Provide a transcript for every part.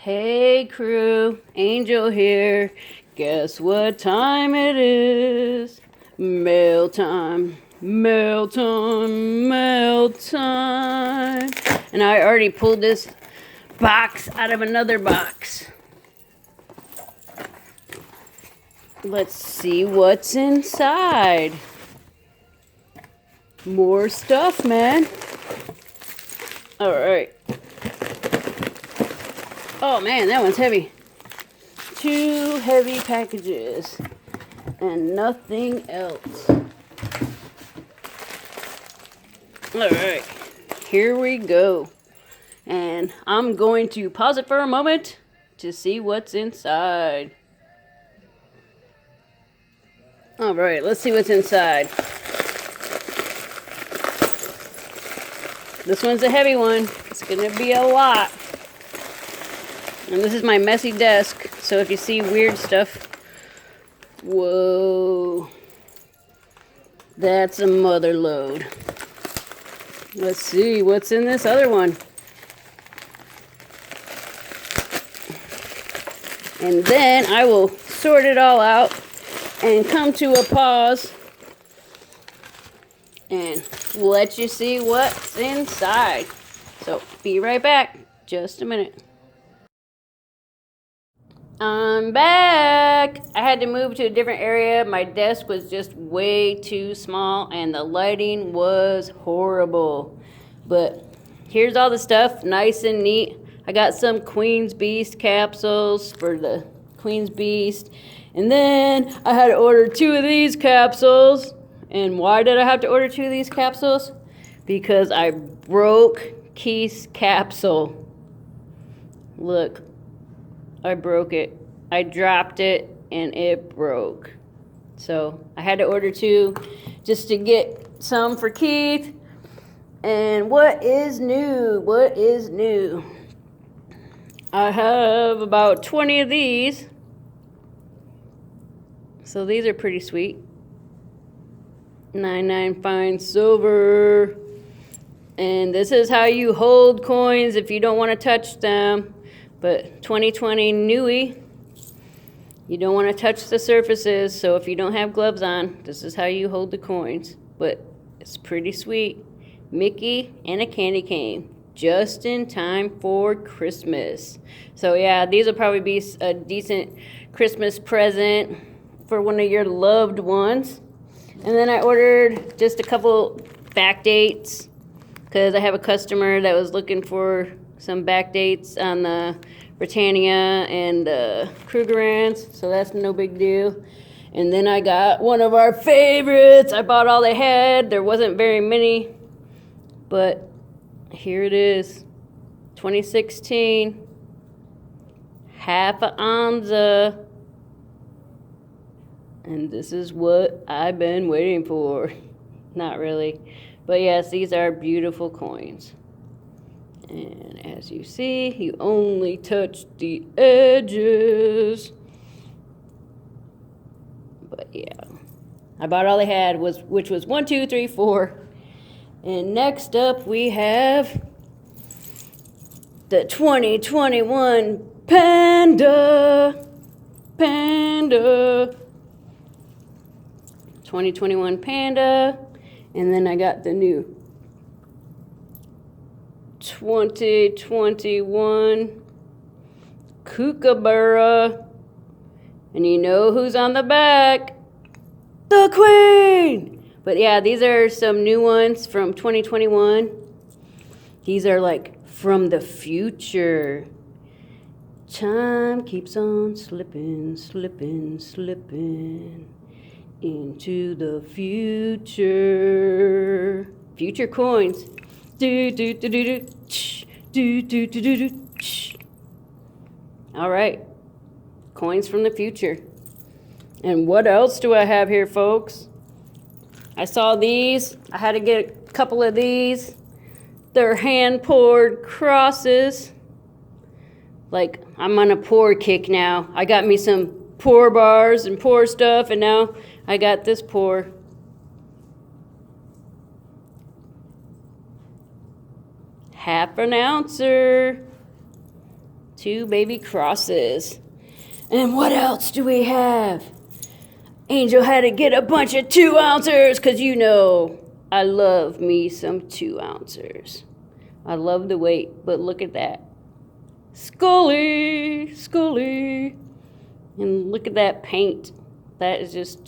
Hey crew, Angel here. Guess what time it is? Mail time, mail time, mail time. And I already pulled this box out of another box. Let's see what's inside. More stuff, man. All right. Oh man, that one's heavy. 2 heavy packages and nothing else. All right, here we go. And I'm going to pause it for a moment to see what's inside. All right, let's see what's inside. This one's a heavy one. It's gonna be a lot. And this is my messy desk, so if you see weird stuff, whoa, that's a mother load. Let's see what's in this other one. And then I will sort it all out and come to a pause and let you see what's inside. So be right back, just a minute. I'm back. I had to move to a different area. My desk was just way too small and the lighting was horrible. But here's all the stuff, nice and neat. I got some Queen's Beast capsules for the Queen's Beast. And then I had to order 2 of these capsules. And why did I have to order 2 of these capsules? Because I broke Keith's capsule. Look. I broke it. I dropped it and it broke. So I had to order 2 just to get some for Keith. And what is new? What is new? I have about 20 of these. So these are pretty sweet. 99 fine silver. And this is how you hold coins if you don't want to touch them. But 2020 newie, you don't want to touch the surfaces, so if you don't have gloves on, this is how you hold the coins. But it's pretty sweet. Mickey and a candy cane, just in time for Christmas. So yeah, these will probably be a decent Christmas present for one of your loved ones. And then I ordered just a couple back dates, because I have a customer that was looking for some back dates on the Britannia and the Krugerrands, so that's no big deal. And then I got one of our favorites. I bought all they had. There wasn't very many, but here it is. 2016, half a onza. And this is what I've been waiting for. Not really. But yes, these are beautiful coins. And as you see, you only touch the edges. But yeah, I bought all they had, which was 1, 2, 3, 4. And next up we have the 2021 Panda. 2021 Panda. And then I got the new 2021 Kookaburra. And you know who's on the back? The Queen! But yeah, these are some new ones from 2021. These are like from the future. Time keeps on slipping, slipping, slipping into the future. Future coins. Do do do do do do do do do do. All right, coins from the future. And what else do I have here, folks? I saw these. I had to get a couple of these. They're hand poured crosses. Like, I'm on a pour kick now. I got me some pour bars and pour stuff, and now I got this pour. Half an ouncer. 2 baby crosses. And what else do we have? Angel had to get a bunch of 2-ounces because you know I love me some 2-ounces. I love the weight, but look at that. Scully. And look at that paint. That is just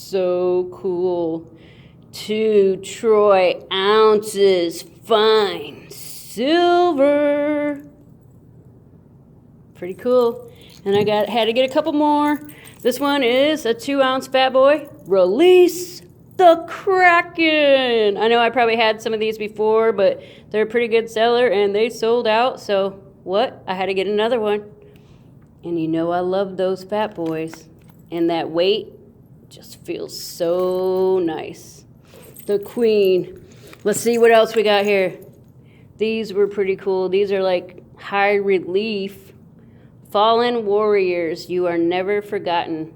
so cool. 2 troy ounces fine silver. Pretty cool. And I had to get a couple more. This one is a 2-ounce fat boy. Release the Kraken. I know I probably had some of these before, but they're a pretty good seller and they sold out. So what? I had to get another one. And you know I love those fat boys. And that weight just feels so nice. The Queen. Let's see what else we got here. These were pretty cool. These are like high relief. Fallen warriors, you are never forgotten.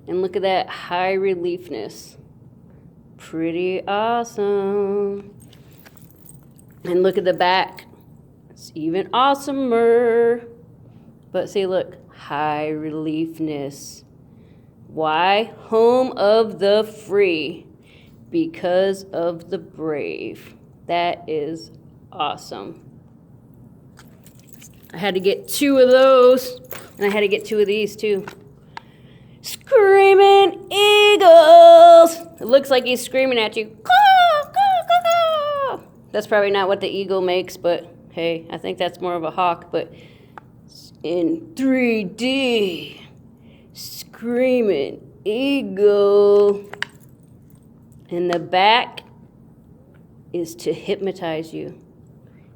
And look at that high reliefness. Pretty awesome. And look at the back. It's even awesomer. But see, look, high reliefness. Why? Home of the free. Because of the brave. That is awesome. I had to get 2 of those, and I had to get 2 of these too. Screaming eagles! It looks like he's screaming at you. Caw, caw, caw, caw. That's probably not what the eagle makes, but hey, I think that's more of a hawk, but in 3D. Screaming eagle. And the back is to hypnotize you.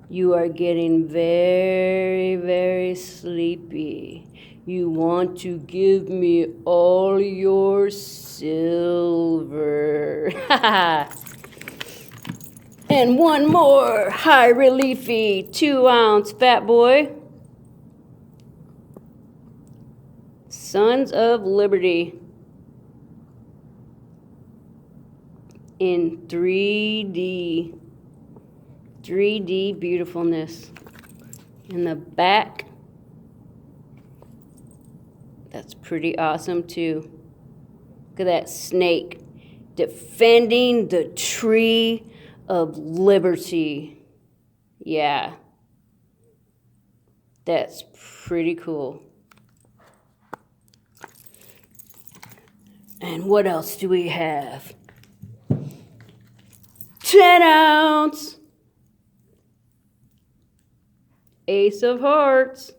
You are getting very, very sleepy. You want to give me all your silver. And one more high reliefy 2-ounce fat boy. Sons of Liberty. In 3D. 3D beautifulness. In the back, that's pretty awesome too. Look at that snake defending the tree of liberty. Yeah, that's pretty cool. And what else do we have? 10-ounce. Ace of Hearts.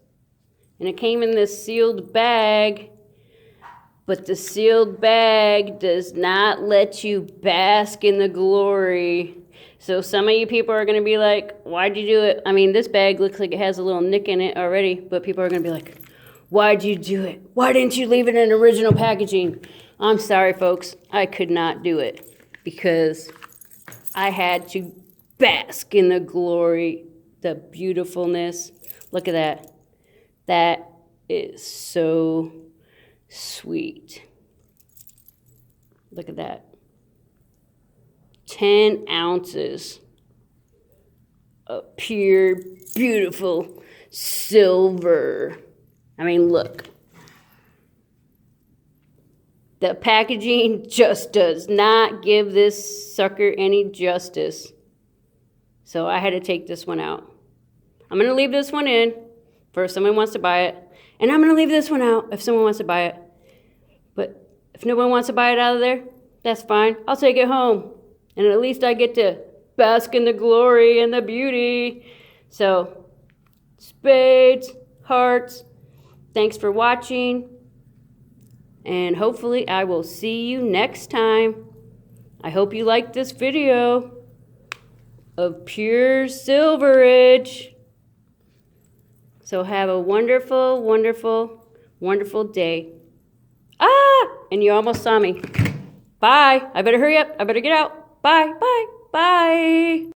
And it came in this sealed bag. But the sealed bag does not let you bask in the glory. So some of you people are going to be like, why'd you do it? I mean, this bag looks like it has a little nick in it already. But people are going to be like, why'd you do it? Why didn't you leave it in original packaging? I'm sorry, folks. I could not do it. Because I had to bask in the glory, the beautifulness. Look at that. That is so sweet. Look at that. 10 ounces of pure, beautiful silver. I mean, look. The packaging just does not give this sucker any justice. So I had to take this one out. I'm going to leave this one in for if someone wants to buy it. And I'm going to leave this one out if someone wants to buy it. But if no one wants to buy it out of there, that's fine. I'll take it home. And at least I get to bask in the glory and the beauty. So, spades, hearts, thanks for watching. And hopefully I will see you next time. I hope you liked this video of pure silverage. So have a wonderful, wonderful, wonderful day. And you almost saw me. Bye. I better hurry up. I better get out. Bye, bye, bye.